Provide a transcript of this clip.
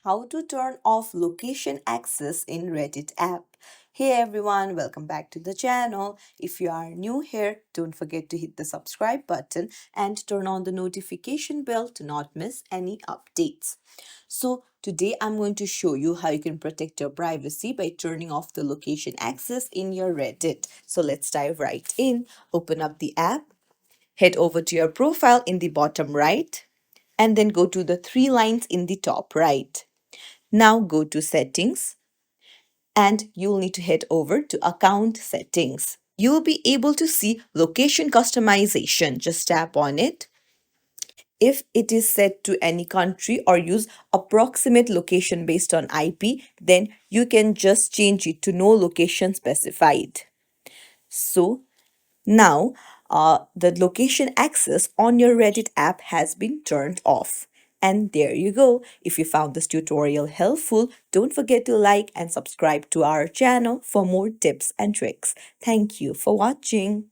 how to turn off location access in Reddit app. Hey everyone, welcome back to the channel. If you are new here, don't forget to hit the subscribe button and turn on the notification bell to not miss any updates. So today I'm going to show you how you can protect your privacy by turning off the location access in your Reddit. So let's dive right in. Open up the app, head over to your profile in the bottom right, and then go to the three lines in the top right. Now go to settings and you'll need to head over to account settings. You'll be able to see location customization. Just tap on it. If it is set to any country or use approximate location based on IP, then you can just change it to no location specified. So now, the location access on your Reddit app has been turned off. And there you go. If you found this tutorial helpful, don't forget to like and subscribe to our channel for more tips and tricks. Thank you for watching.